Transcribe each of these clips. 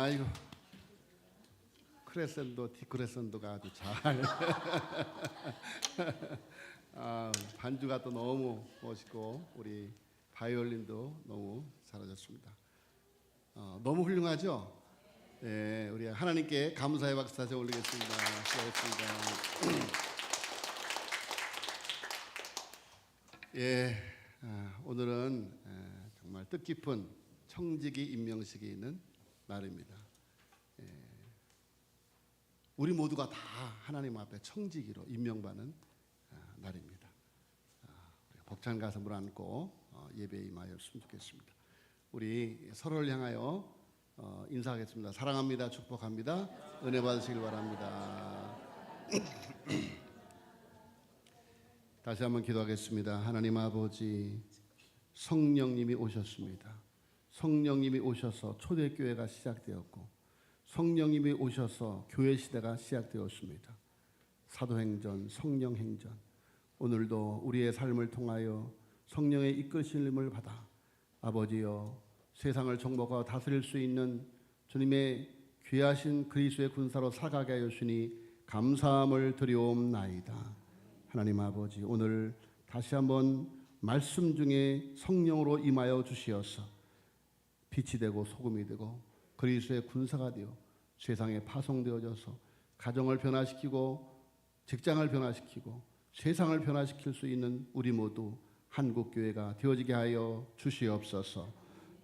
아이고, 크레센도 디크레센도가 아주 잘 반주가 또 너무 멋있고 우리 바이올린도 너무 잘하셨습니다. 너무 훌륭하죠? 네, 우리 하나님께 감사의 박수 다시 올리겠습니다. 수고하셨습니다. 예, 오늘은 정말 뜻깊은 청지기 임명식이 있는 날입니다. 우리 모두가 다 하나님 앞에 청지기로 임명받는 날입니다. 벅찬 가슴을 안고 예배에 임하였으면 좋겠습니다. 우리 서로를 향하여 인사하겠습니다. 사랑합니다. 축복합니다. 은혜 받으시길 바랍니다. 다시 한번 기도하겠습니다. 하나님 아버지, 성령님이 오셨습니다. 성령님이 오셔서 초대교회가 시작되었고 성령님이 오셔서 교회 시대가 시작되었습니다. 사도행전, 성령행전, 오늘도 우리의 삶을 통하여 성령의 이끄심을 받아 아버지여 세상을 정복하고 다스릴 수 있는 주님의 귀하신 그리스도의 군사로 살아가게 하여 주시니 감사함을 드리옵나이다. 하나님 아버지, 오늘 다시 한번 말씀 중에 성령으로 임하여 주시어서 빛이 되고 소금이 되고 그리스도의 군사가 되어 세상에 파송되어져서 가정을 변화시키고 직장을 변화시키고 세상을 변화시킬 수 있는 우리 모두 한국교회가 되어지게 하여 주시옵소서.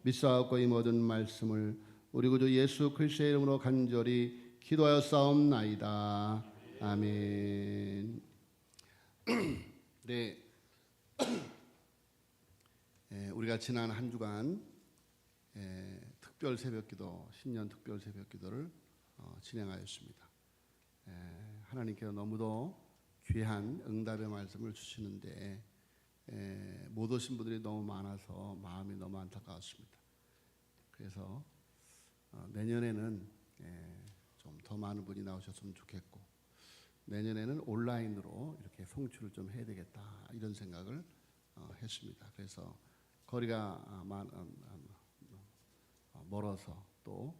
믿사옵고 이 모든 말씀을 우리 구주 예수 그리스도의 이름으로 간절히 기도하여 싸움나이다. 아멘. 네, 우리가 지난 한 주간 특별 새벽기도, 신년 특별 새벽기도를 진행하였습니다. 하나님께서 너무도 귀한 응답의 말씀을 주시는데 못 오신 분들이 너무 많아서 마음이 너무 안타까웠습니다. 그래서 내년에는 좀 더 많은 분이 나오셨으면 좋겠고 내년에는 온라인으로 이렇게 송출을 좀 해야 되겠다 이런 생각을 했습니다. 그래서 거리가 멀어서 또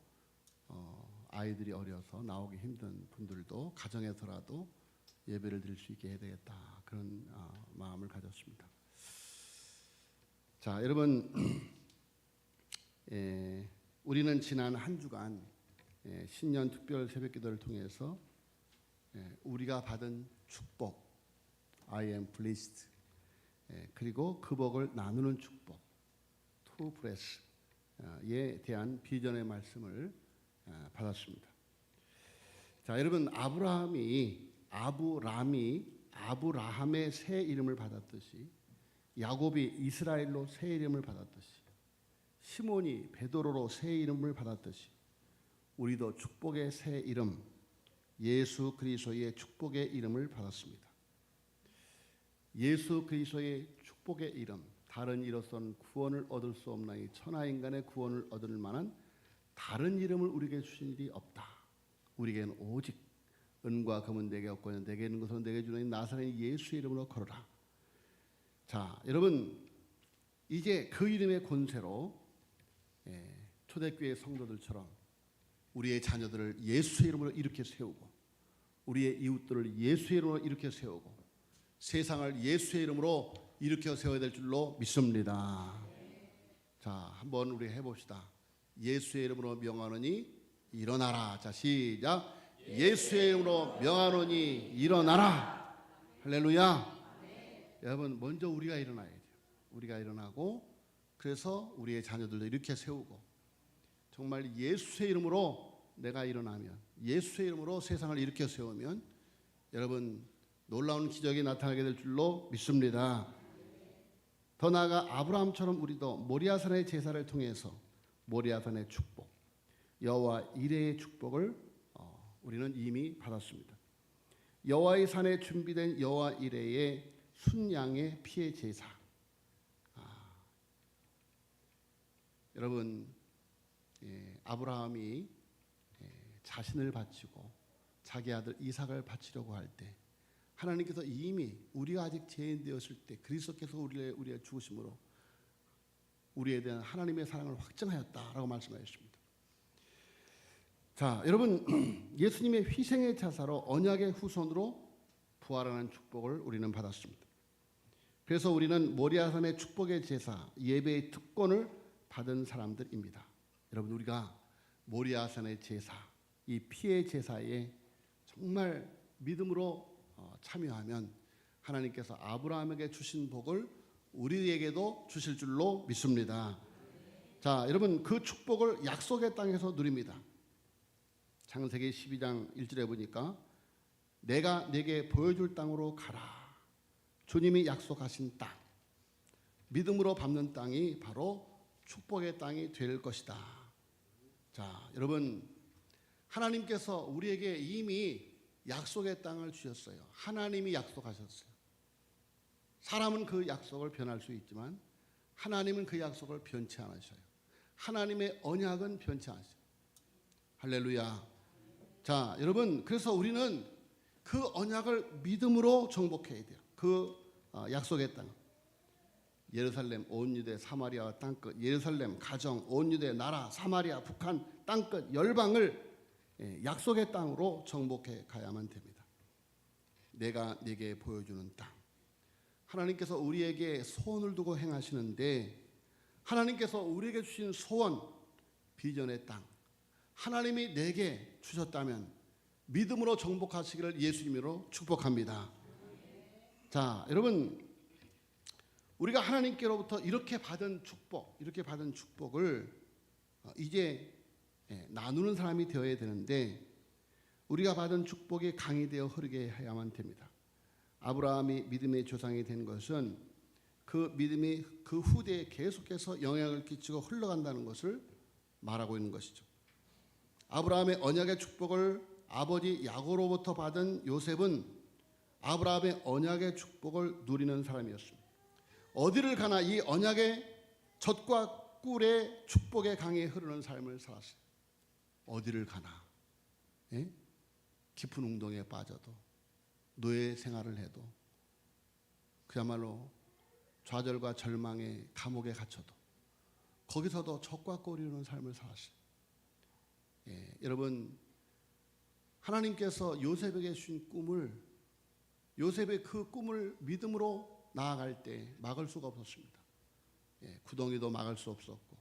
아이들이 어려서 나오기 힘든 분들도 가정에서라도 예배를 드릴 수 있게 해야 되겠다 그런 마음을 가졌습니다. 자, 여러분, 우리는 지난 한 주간 신년 특별 새벽기도를 통해서 우리가 받은 축복, I am blessed, 그리고 그 복을 나누는 축복, to bless에 대한 비전의 말씀을 받았습니다. 자, 여러분, 아브라함의 새 이름을 받았듯이 야곱이 이스라엘로 새 이름을 받았듯이 시몬이 베드로로 새 이름을 받았듯이 우리도 축복의 새 이름 예수 그리스도의 축복의 이름을 받았습니다. 예수 그리스도의 축복의 이름, 다른 이로서는 구원을 얻을 수 없나니 천하인간의 구원을 얻을 만한 다른 이름을 우리에게 주신 일이 없다. 우리에게는 오직 은과 금은 내게 없고 내게 있는 것은 내게 주는 나사렛 예수의 이름으로 걸어라. 자, 여러분, 이제 그 이름의 권세로 초대교회 성도들처럼 우리의 자녀들을 예수의 이름으로 이렇게 세우고 우리의 이웃들을 예수의 이름으로 이렇게 세우고 세상을 예수의 이름으로 일으켜 세워야 될 줄로 믿습니다. 자, 한번 우리 해봅시다. 예수의 이름으로 명하노니 일어나라. 자, 시작. 예수의 이름으로 명하노니 일어나라. 할렐루야. 여러분, 먼저 우리가 일어나야 돼요. 우리가 일어나고 그래서 우리의 자녀들도 이렇게 세우고 정말 예수의 이름으로 내가 일어나면 예수의 이름으로 세상을 일으켜 세우면 여러분 놀라운 기적이 나타나게 될 줄로 믿습니다. 더 나아가 아브라함처럼 우리도 모리아산의 제사를 통해서 모리아산의 축복, 여호와 이레의 축복을 우리는 이미 받았습니다. 여호와의 산에 준비된 여호와 이레의 순양의 피의 제사. 여러분, 아브라함이 자신을 바치고 자기 아들 이삭을 바치려고 할 때 하나님께서 이미 우리가 아직 죄인 되었을 때 그리스도께서 우리의 죽으심으로 우리에 대한 하나님의 사랑을 확증하였다라고 말씀하셨습니다. 자, 여러분 예수님의 희생의 제사로 언약의 후손으로 부활하는 축복을 우리는 받았습니다. 그래서 우리는 모리아산의 축복의 제사, 예배의 특권을 받은 사람들입니다. 여러분 우리가 모리아산의 제사, 이 피의 제사에 정말 믿음으로 참여하면 하나님께서 아브라함에게 주신 복을 우리에게도 주실 줄로 믿습니다. 자, 여러분 그 축복을 약속의 땅에서 누립니다. 창세기 12장 1절에 보니까 내가 네게 보여줄 땅으로 가라. 주님이 약속하신 땅, 믿음으로 밟는 땅이 바로 축복의 땅이 될 것이다. 자, 여러분 하나님께서 우리에게 이미 약속의 땅을 주셨어요. 하나님이 약속하셨어요. 사람은 그 약속을 변할 수 있지만 하나님은 그 약속을 변치 않으셔요. 하나님의 언약은 변치 않으셔요. 할렐루야. 자, 여러분 그래서 우리는 그 언약을 믿음으로 정복해야 돼요. 그 약속의 땅, 예루살렘, 온 유대, 사마리아 땅끝, 예루살렘, 가정, 온 유대, 나라, 사마리아, 북한 땅끝, 열방을 약속의 땅으로 정복해 가야만 됩니다. 내가 네게 보여주는 땅. 하나님께서 우리에게 소원을 두고 행하시는데 하나님께서 우리에게 주신 소원, 비전의 땅, 하나님이 내게 주셨다면 믿음으로 정복하시기를 예수님으로 축복합니다. 자, 여러분 우리가 하나님께로부터 이렇게 받은 축복을 이제 나누는 사람이 되어야 되는데 우리가 받은 축복이 강이 되어 흐르게 해야만 됩니다. 아브라함이 믿음의 조상이 된 것은 그 믿음이 그 후대에 계속해서 영향을 끼치고 흘러간다는 것을 말하고 있는 것이죠. 아브라함의 언약의 축복을 아버지 야곱으로부터 받은 요셉은 아브라함의 언약의 축복을 누리는 사람이었습니다. 어디를 가나 이 언약의 젖과 꿀의 축복의 강에 흐르는 삶을 살았어요. 어디를 가나 깊은 웅덩이에 빠져도 노예 생활을 해도 그야말로 좌절과 절망의 감옥에 갇혀도 거기서도 젖과 꿀이 흐르는 삶을 살았어요. 여러분 하나님께서 요셉에게 주신 꿈을 요셉의 그 꿈을 믿음으로 나아갈 때 막을 수가 없었습니다. 구덩이도 막을 수 없었고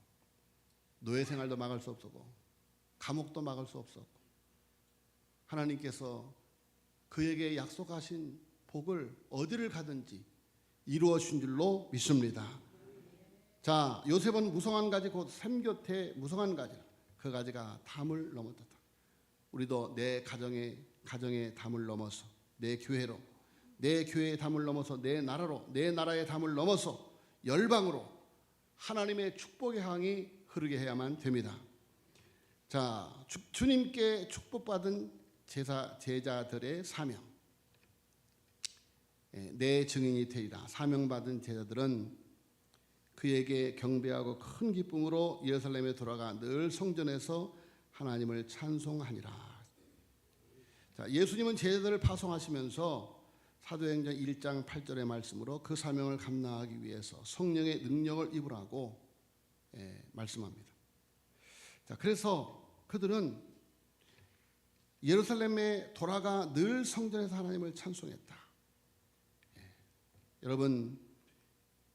노예 생활도 막을 수 없었고 감옥도 막을 수 없었고 하나님께서 그에게 약속하신 복을 어디를 가든지 이루어 주신 줄로 믿습니다. 자, 요셉은 무성한 가지 곧 샘 곁에 무성한 가지 그 가지가 담을 넘었다. 우리도 내 가정의 담을 넘어서 내 교회로 내 교회의 담을 넘어서 내 나라로 내 나라의 담을 넘어서 열방으로 하나님의 축복의 강이 흐르게 해야만 됩니다. 자, 주님께 축복받은 제자들의 사명, 내 증인이 되리라. 사명받은 제자들은 그에게 경배하고 큰 기쁨으로 예루살렘에 돌아가 늘 성전에서 하나님을 찬송하니라. 자, 예수님은 제자들을 파송하시면서 사도행전 1장 8절의 말씀으로 그 사명을 감당하기 위해서 성령의 능력을 입으라고 말씀합니다. 자, 그래서 그들은 예루살렘에 돌아가 늘 성전에서 하나님을 찬송했다. 여러분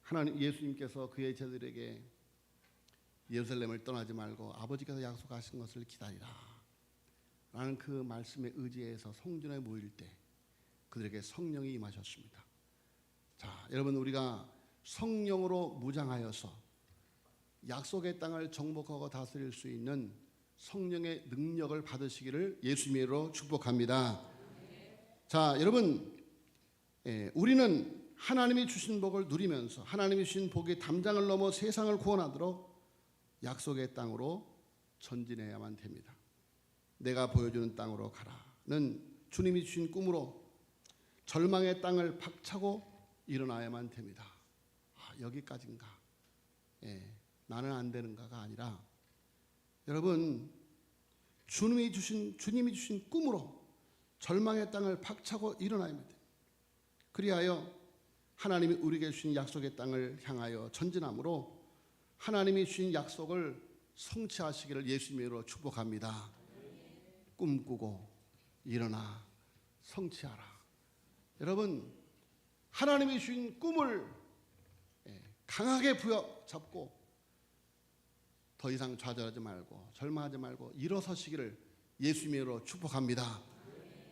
하나님 예수님께서 그의 제자들에게 예루살렘을 떠나지 말고 아버지께서 약속하신 것을 기다리라 라는 그 말씀에 의지해서 성전에 모일 때 그들에게 성령이 임하셨습니다. 자, 여러분 우리가 성령으로 무장하여서 약속의 땅을 정복하고 다스릴 수 있는 성령의 능력을 받으시기를 예수님으로 축복합니다. 자, 여러분 우리는 하나님이 주신 복을 누리면서 하나님이 주신 복이 담장을 넘어 세상을 구원하도록 약속의 땅으로 전진해야만 됩니다. 내가 보여주는 땅으로 가라는 주님이 주신 꿈으로 절망의 땅을 박차고 일어나야만 됩니다. 여기까지인가? 나는 안 되는가가 아니라 여러분 주님이 주신 꿈으로 절망의 땅을 박차고 일어나야 됩니다. 그리하여 하나님이 우리에게 주신 약속의 땅을 향하여 전진함으로 하나님이 주신 약속을 성취하시기를 예수님으로 축복합니다. 꿈꾸고 일어나 성취하라. 여러분, 하나님이 주신 꿈을 강하게 부여잡고 더 이상 좌절하지 말고 절망하지 말고 일어서시기를 예수님으로 축복합니다.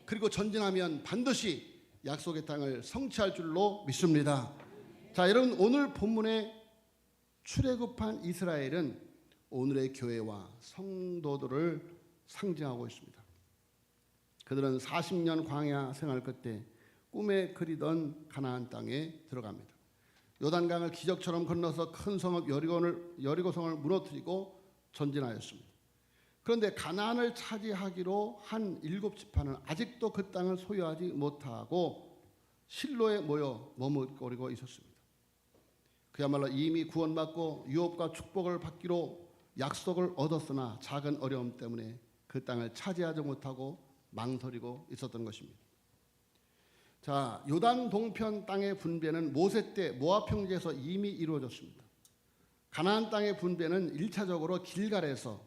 그리고 전진하면 반드시 약속의 땅을 성취할 줄로 믿습니다. 자, 여러분, 오늘 본문의 출애굽한 이스라엘은 오늘의 교회와 성도들을 상징하고 있습니다. 그들은 40년 광야 생활 끝에 꿈에 그리던 가나안 땅에 들어갑니다. 요단강을 기적처럼 건너서 큰 성읍 여리고성을 무너뜨리고 전진하였습니다. 그런데 가나안을 차지하기로 한 7지파는 아직도 그 땅을 소유하지 못하고 실로에 모여 머뭇거리고 있었습니다. 그야말로 이미 구원받고 유업과 축복을 받기로 약속을 얻었으나 작은 어려움 때문에 그 땅을 차지하지 못하고 망설이고 있었던 것입니다. 자, 요단 동편 땅의 분배는 모세 때 모압 평지에서 이미 이루어졌습니다. 가나안 땅의 분배는 1차적으로 길갈에서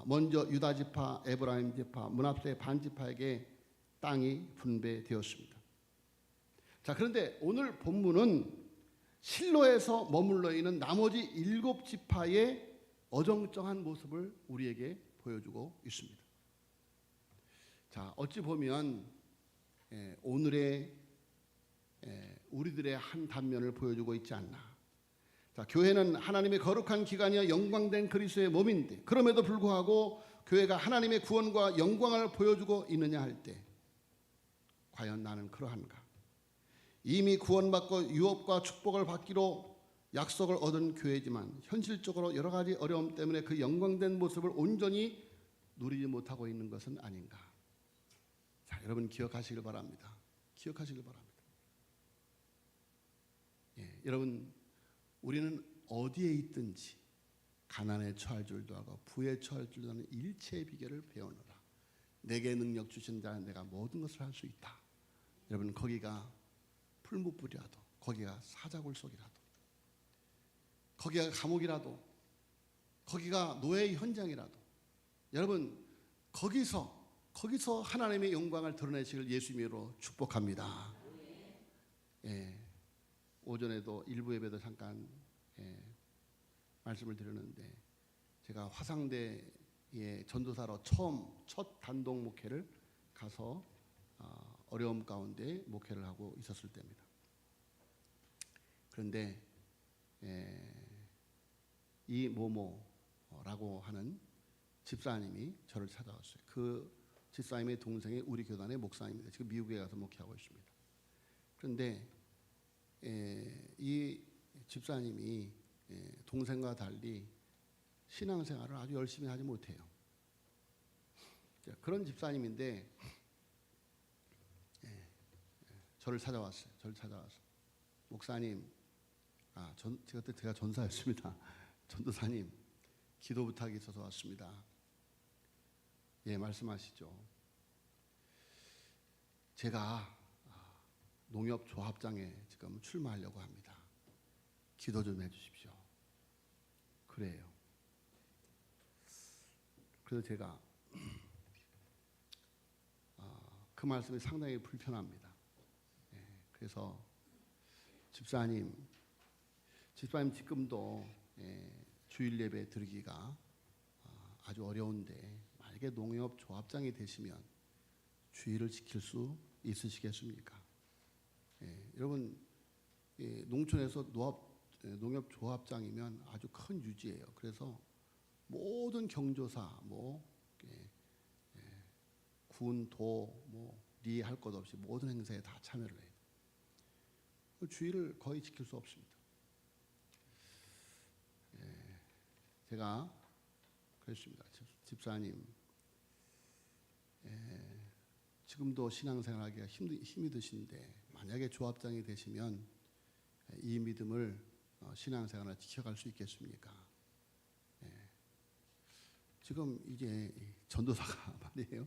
먼저 유다 지파, 에브라임 지파, 므낫세 반 지파에게 땅이 분배되었습니다. 자, 그런데 오늘 본문은 실로에서 머물러 있는 나머지 7지파의 어정쩡한 모습을 우리에게 보여주고 있습니다. 자, 어찌 보면 오늘의 우리들의 한 단면을 보여주고 있지 않나. 자, 교회는 하나님의 거룩한 기관이여 영광된 그리스도의 몸인데 그럼에도 불구하고 교회가 하나님의 구원과 영광을 보여주고 있느냐 할 때 과연 나는 그러한가? 이미 구원받고 유업과 축복을 받기로 약속을 얻은 교회지만 현실적으로 여러 가지 어려움 때문에 그 영광된 모습을 온전히 누리지 못하고 있는 것은 아닌가? 자, 여러분 기억하시길 바랍니다. 기억하시길 바랍니다. 여러분, 우리는 어디에 있든지 가난에 처할 줄도 하고 부에 처할 줄도 하는 일체의 비결을 배우노라. 내게 능력 주신 자는 내가 모든 것을 할 수 있다. 여러분, 거기가 풀무불이라도, 거기가 사자굴 속이라도, 거기가 감옥이라도, 거기가 노예의 현장이라도, 여러분 거기서 하나님의 영광을 드러내시길 예수님으로 축복합니다. 오전에도 일부 예배도 잠깐 말씀을 드렸는데 제가 화상대에 전도사로 첫 단독 목회를 가서 어려움 가운데 목회를 하고 있었을 때입니다. 그런데 이 모모라고 하는 집사님이 저를 찾아왔어요. 그 집사님의 동생이 우리 교단의 목사입니다. 지금 미국에 가서 목회하고 있습니다. 그런데 이 집사님이 동생과 달리 신앙생활을 아주 열심히 하지 못해요. 그런 집사님인데 저를 찾아왔어요. 목사님, 제가 전사였습니다. 전도사님, 기도 부탁이 있어서 왔습니다. 말씀하시죠. 제가 농협조합장에 지금 출마하려고 합니다. 기도 좀 해주십시오. 그래요. 그래서 제가 그 말씀이 상당히 불편합니다. 그래서 집사님 지금도 주일 예배 드리기가 아주 어려운데 만약에 농협조합장이 되시면 주일을 지킬 수 있으시겠습니까? 여러분, 농촌에서 농협조합장이면 아주 큰 유지예요. 그래서 모든 경조사, 군, 도, 리 할 것 없이 모든 행사에 다 참여를 해요. 주일을 거의 지킬 수 없습니다. 제가 그랬습니다. 집사님, 지금도 신앙생활하기가 힘이 드신데 만약에 조합장이 되시면 이 믿음을 신앙생활을 지켜갈 수 있겠습니까? 지금 이제 전도사가 말이에요.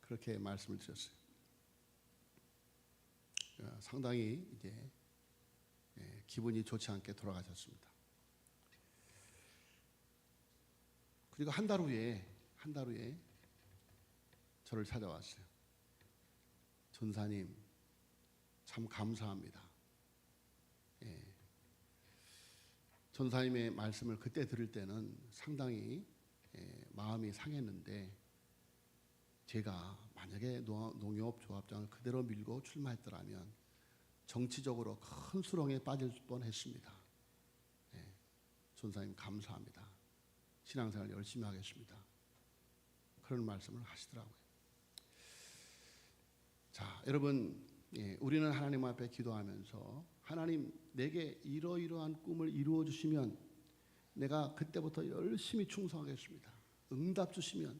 그렇게 말씀을 드렸어요. 상당히 이제 기분이 좋지 않게 돌아가셨습니다. 그리고 한 달 후에 저를 찾아왔어요. 전사님, 참 감사합니다. 예. 전사님의 말씀을 그때 들을 때는 상당히 마음이 상했는데, 제가 만약에 농협조합장을 그대로 밀고 출마했더라면 정치적으로 큰 수렁에 빠질 뻔했습니다. 예. 전사님 감사합니다. 신앙생활 열심히 하겠습니다. 그런 말씀을 하시더라고요. 자, 여러분, 우리는 하나님 앞에 기도하면서 하나님, 내게 이러이러한 꿈을 이루어 주시면 내가 그때부터 열심히 충성하겠습니다. 응답 주시면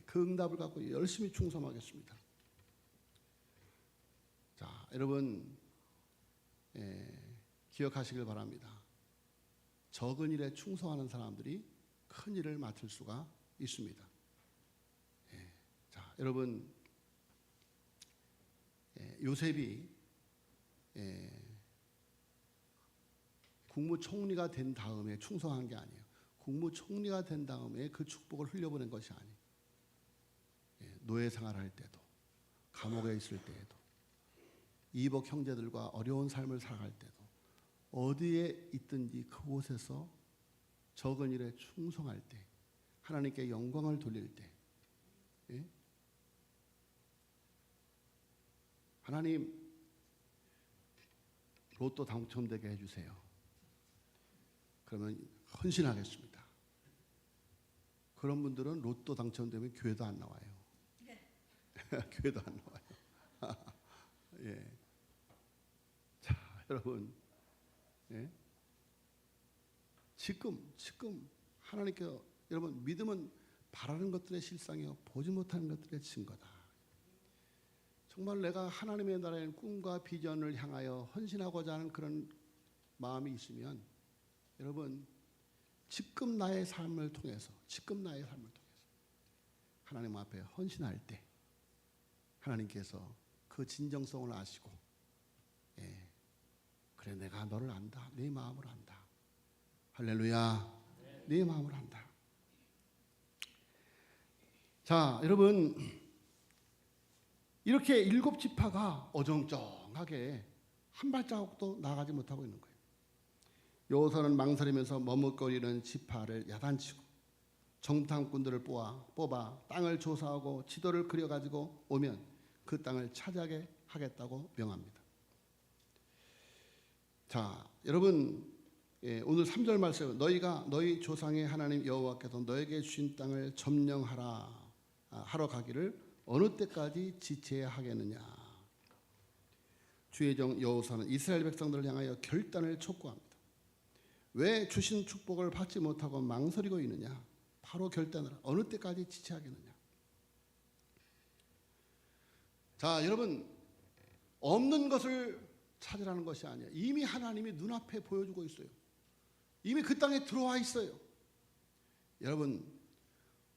그 응답을 갖고 열심히 충성하겠습니다. 자, 여러분, 기억하시길 바랍니다. 적은 일에 충성하는 사람들이 큰 일을 맡을 수가 있습니다. 자, 여러분, 요셉이 국무총리가 된 다음에 충성한 게 아니에요. 국무총리가 된 다음에 그 축복을 흘려보낸 것이 아니에요. 노예 생활할 때도, 감옥에 있을 때에도, 이복 형제들과 어려운 삶을 살아갈 때도, 어디에 있든지 그곳에서 적은 일에 충성할 때, 하나님께 영광을 돌릴 때, 하나님, 로또 당첨되게 해주세요. 그러면 헌신하겠습니다. 그런 분들은 로또 당첨되면 교회도 안 나와요. 교회도 안 나와요. 예. 자, 여러분, 지금 하나님께, 여러분, 믿음은 바라는 것들의 실상이요 보지 못하는 것들의 증거다. 정말 내가 하나님의 나라의 꿈과 비전을 향하여 헌신하고자 하는 그런 마음이 있으면, 여러분, 지금 나의 삶을 통해서 하나님 앞에 헌신할 때 하나님께서 그 진정성을 아시고, 그래, 내가 너를 안다, 네 마음을 안다, 할렐루야, 네 마음을 안다. 자, 여러분, 이렇게 7지파가 어정쩡하게 한 발자국도 나가지 못하고 있는 거예요. 여호수아는 망설이면서 머뭇거리는 지파를 야단치고 정탐꾼들을 뽑아 땅을 조사하고 지도를 그려가지고 오면 그 땅을 차지하게 하겠다고 명합니다. 자, 여러분, 오늘 3절 말씀, 너희가 너희 조상의 하나님 여호와께서 너에게 주신 땅을 하러 가기를 어느 때까지 지체해야 하겠느냐. 주의 종 여호수아는 이스라엘 백성들을 향하여 결단을 촉구합니다. 왜 주신 축복을 받지 못하고 망설이고 있느냐. 바로 결단을, 어느 때까지 지체하겠느냐. 자, 여러분, 없는 것을 찾으라는 것이 아니에요. 이미 하나님이 눈앞에 보여주고 있어요. 이미 그 땅에 들어와 있어요. 여러분,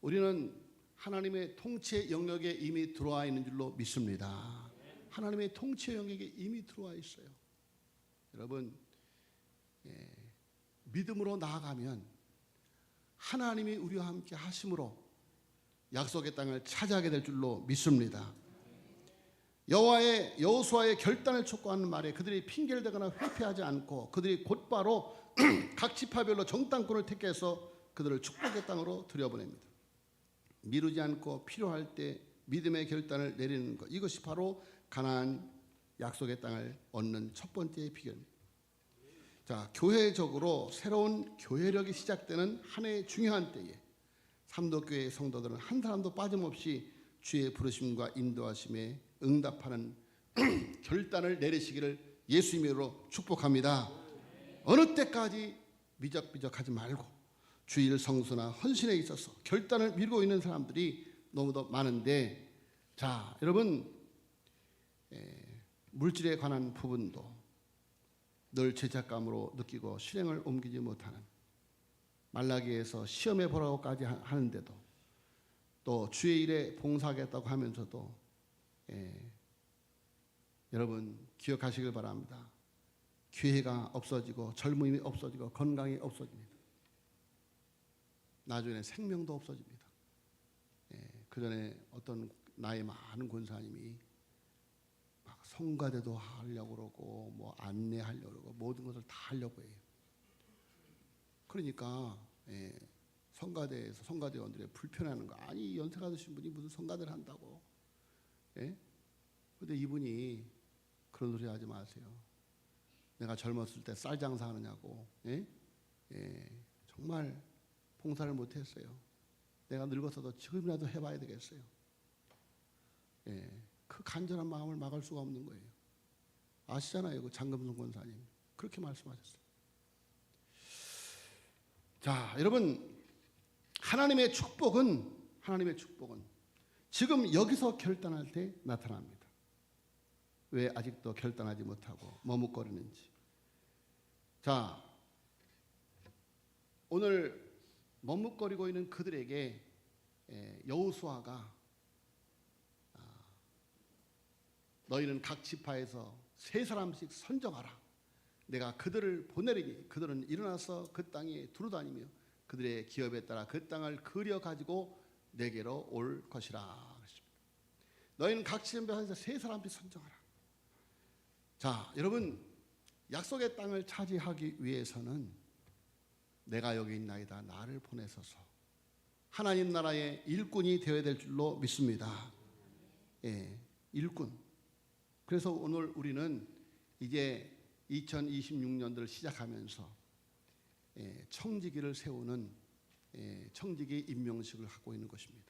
우리는 하나님의 통치의 영역에 이미 들어와 있는 줄로 믿습니다. 하나님의 통치의 영역에 이미 들어와 있어요. 여러분, 믿음으로 나아가면 하나님이 우리와 함께 하심으로 약속의 땅을 차지하게 될 줄로 믿습니다. 여호수아의 결단을 촉구하는 말에 그들이 핑계를 대거나 회피하지 않고 그들이 곧바로 각 지파별로 정탐꾼을 택해서 그들을 축복의 땅으로 들여보냅니다. 미루지 않고 필요할 때 믿음의 결단을 내리는 것, 이것이 바로 가나안 약속의 땅을 얻는 첫 번째의 비결입니다. 자, 교회적으로 새로운 교회력이 시작되는 한 해의 중요한 때에 삼도교회의 성도들은 한 사람도 빠짐없이 주의 부르심과 인도하심에 응답하는 결단을 내리시기를 예수님의 이름으로 축복합니다. 어느 때까지 미적미적하지 말고 주일 성수나 헌신에 있어서 결단을 미루고 있는 사람들이 너무도 많은데, 자, 여러분, 물질에 관한 부분도 늘 죄책감으로 느끼고 실행을 옮기지 못하는, 말라기에서 시험해 보라고까지 하는데도 또 주의 일에 봉사하겠다고 하면서도 여러분 기억하시길 바랍니다. 기회가 없어지고 젊음이 없어지고 건강이 없어집니다. 나중에 생명도 없어집니다. 그 전에 어떤 나이 많은 권사님이 막 성가대도 하려고 그러고 뭐 안내하려고 그러고 모든 것을 다 하려고 해요. 그러니까 성가대에서 성가대원들이 불편해하는 거. 아니 연세가 드신 분이 무슨 성가대를 한다고. 그런데 이분이 그런 소리 하지 마세요. 내가 젊었을 때 쌀 장사하느냐고. 정말 봉사를 못했어요. 내가 늙어서도 지금이라도 해봐야 되겠어요. 그 간절한 마음을 막을 수가 없는 거예요. 아시잖아요, 그 장금순 권사님 그렇게 말씀하셨어요. 자, 여러분, 하나님의 축복은 지금 여기서 결단할 때 나타납니다. 왜 아직도 결단하지 못하고 머뭇거리는지. 자, 오늘 머뭇거리고 있는 그들에게 여호수아가 너희는 각 지파에서 3사람씩 선정하라. 내가 그들을 보내리니 그들은 일어나서 그 땅에 두루다니며 그들의 기업에 따라 그 땅을 그려 가지고 내게로 올 것이라. 너희는 각 지파에서 3사람씩 선정하라. 자, 여러분, 약속의 땅을 차지하기 위해서는 내가 여기 있나이다 나를 보내소서 하나님 나라의 일꾼이 되어야 될 줄로 믿습니다. 일꾼. 그래서 오늘 우리는 이제 2026년도를 시작하면서 청지기를 세우는 청지기 임명식을 하고 있는 것입니다.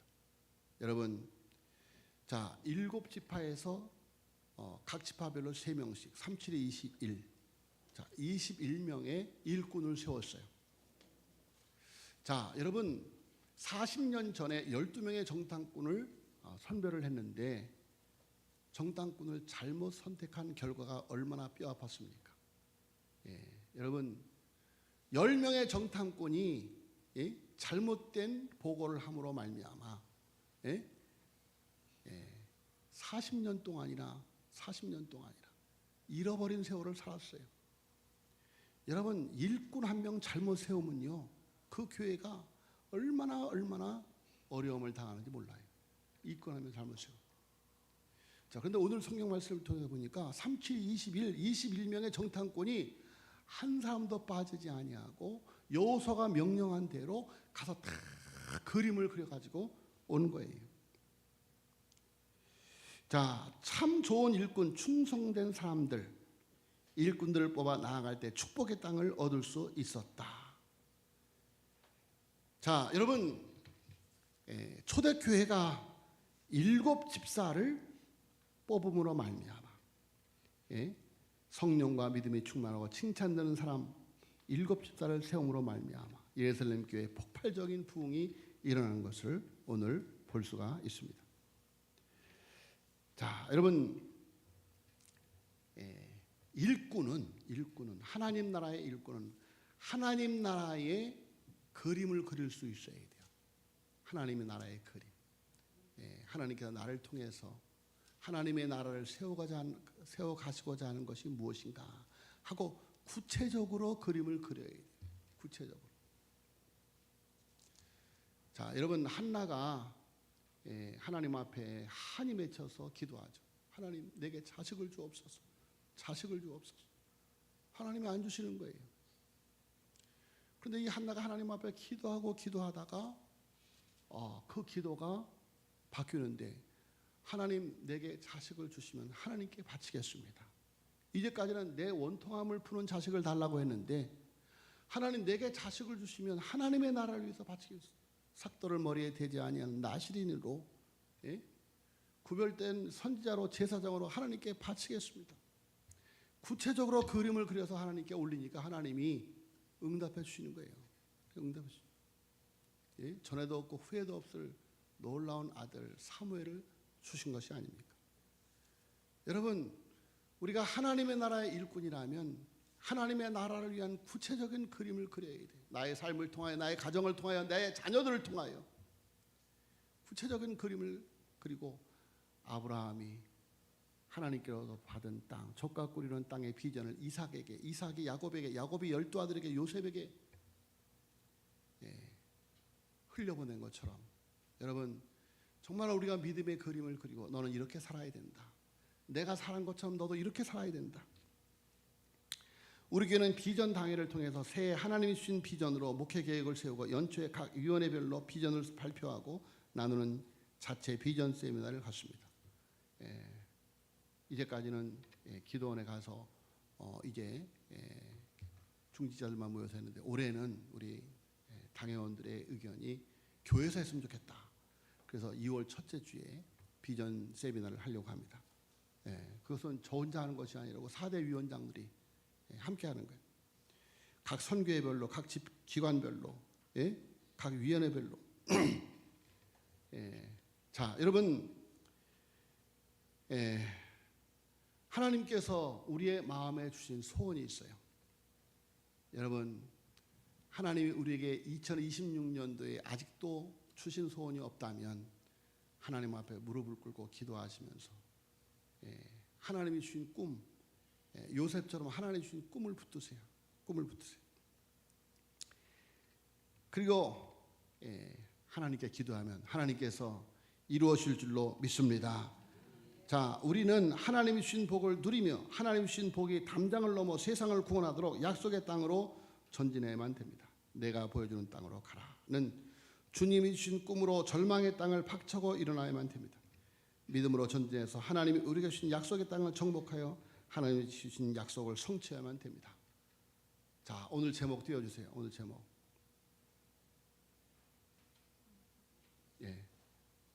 여러분, 자, 7지파에서 각 지파별로 3명씩 3, 7에 21. 자, 21명의 일꾼을 세웠어요. 자, 여러분, 40년 전에 12명의 정탐꾼을 선별을 했는데 정탐꾼을 잘못 선택한 결과가 얼마나 뼈아팠습니까? 여러분, 10명의 정탐꾼이 잘못된 보고를 함으로 말미암아 40년 동안이나 잃어버린 세월을 살았어요. 여러분, 일꾼 한 명 잘못 세우면요, 그 교회가 얼마나 어려움을 당하는지 몰라요. 일꾼 한 명 잘못 세우. 자, 그런데 오늘 성경 말씀을 통해 보니까 3, 7, 21명의 정탐꾼이 한 사람도 빠지지 아니하고 여호수아가 명령한 대로 가서 다 그림을 그려가지고 온 거예요. 자, 참 좋은 일꾼, 충성된 사람들, 일꾼들을 뽑아 나아갈 때 축복의 땅을 얻을 수 있었다. 자, 여러분, 초대교회가 7집사를 뽑음으로 말미암아 성령과 믿음이 충만하고 칭찬되는 사람 7집사를 세움으로 말미암아 예루살렘 교회에 폭발적인 부흥이 일어나는 것을 오늘 볼 수가 있습니다. 자, 여러분, 일꾼은 하나님 나라의 일꾼은 하나님 나라의 그림을 그릴 수 있어야 돼요. 하나님의 나라의 그림. 하나님께서 나를 통해서 하나님의 나라를 세워가시고자 하는 것이 무엇인가 하고 구체적으로 그림을 그려야 돼요. 구체적으로. 자, 여러분, 한나가 하나님 앞에 한이 맺혀서 기도하죠. 하나님, 내게 자식을 주옵소서. 자식을 주옵소서. 하나님이 안 주시는 거예요. 그런데 이 한나가 하나님 앞에 기도하다가 그 기도가 바뀌는데, 하나님, 내게 자식을 주시면 하나님께 바치겠습니다. 이제까지는 내 원통함을 푸는 자식을 달라고 했는데, 하나님, 내게 자식을 주시면 하나님의 나라를 위해서 바치겠습니다. 삭도를 머리에 대지 아니하는 나시린으로 구별된 선지자로 제사장으로 하나님께 바치겠습니다. 구체적으로 그림을 그려서 하나님께 올리니까 하나님이 응답해 주시는 거예요. 응답해 주시는. 전에도 없고 후에도 없을 놀라운 아들 사무엘을 주신 것이 아닙니까? 여러분, 우리가 하나님의 나라의 일꾼이라면 하나님의 나라를 위한 구체적인 그림을 그려야 돼요. 나의 삶을 통하여, 나의 가정을 통하여, 나의 자녀들을 통하여 구체적인 그림을 그리고 아브라함이 하나님께로부터 받은 땅, 족과 꿀이는 땅의 비전을 이삭에게, 이삭이 야곱에게, 야곱이 12아들에게, 요셉에게 흘려보낸 것처럼, 여러분, 정말 우리가 믿음의 그림을 그리고 너는 이렇게 살아야 된다. 내가 살은 것처럼 너도 이렇게 살아야 된다. 우리 교회는 비전 당회를 통해서 새해 하나님이 주신 비전으로 목회 계획을 세우고 연초에 각 위원회별로 비전을 발표하고 나누는 자체 비전 세미나를 갖습니다. 이제까지는 기도원에 가서 이제 중지자들만 모여서 했는데 올해는 우리 당회원들의 의견이 교회에서 했으면 좋겠다. 그래서 2월 첫째 주에 비전 세미나를 하려고 합니다. 그것은 저 혼자 하는 것이 아니라고 4대 위원장들이 함께 하는 거예요. 각 선교회별로, 각 기관별로, 각 위원회별로. 자, 여러분, 하나님께서 우리의 마음에 주신 소원이 있어요. 여러분, 하나님이 우리에게 2026년도에 아직도 주신 소원이 없다면 하나님 앞에 무릎을 꿇고 기도하시면서 하나님이 주신 꿈, 요셉처럼 하나님이 주신 꿈을 붙드세요. 꿈을 붙드세요. 그리고 하나님께 기도하면 하나님께서 이루어질 줄로 믿습니다. 자, 우리는 하나님이 주신 복을 누리며 하나님이 주신 복이 담장을 넘어 세상을 구원하도록 약속의 땅으로 전진해야만 됩니다. 내가 보여주는 땅으로 가라는 주님이 주신 꿈으로 절망의 땅을 박차고 일어나야만 됩니다. 믿음으로 전진해서 하나님이 우리에게 주신 약속의 땅을 정복하여 하나님이 주신 약속을 성취해야만 됩니다. 자, 오늘 제목 띄워주세요. 오늘 제목.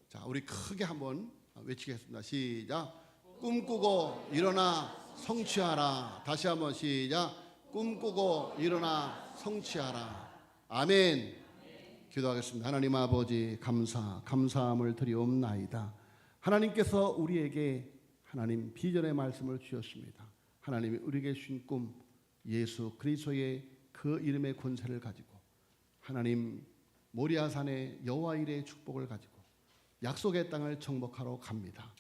자, 우리 크게 한번 외치겠습니다. 시작. 꿈꾸고 일어나 성취하라. 다시 한번 시작. 꿈꾸고 일어나 성취하라. 아멘. 기도하겠습니다. 하나님 아버지, 감사함을 드리옵나이다. 하나님께서 우리에게 하나님 비전의 말씀을 주셨습니다. 하나님이 우리에게 주신 꿈, 예수 그리스도의 그 이름의 권세를 가지고 하나님 모리아산의 여호와 일의 축복을 가지고 약속의 땅을 정복하러 갑니다.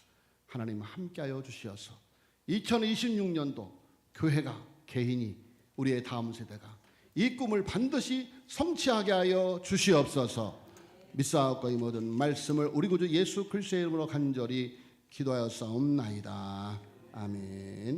하나님 함께하여 주시어서 2026년도 교회가, 개인이, 우리의 다음 세대가 이 꿈을 반드시 성취하게 하여 주시옵소서. 믿사옵고 이 모든 말씀을 우리 구주 예수 그리스도의 이름으로 간절히 기도하였사옵나이다. 아멘.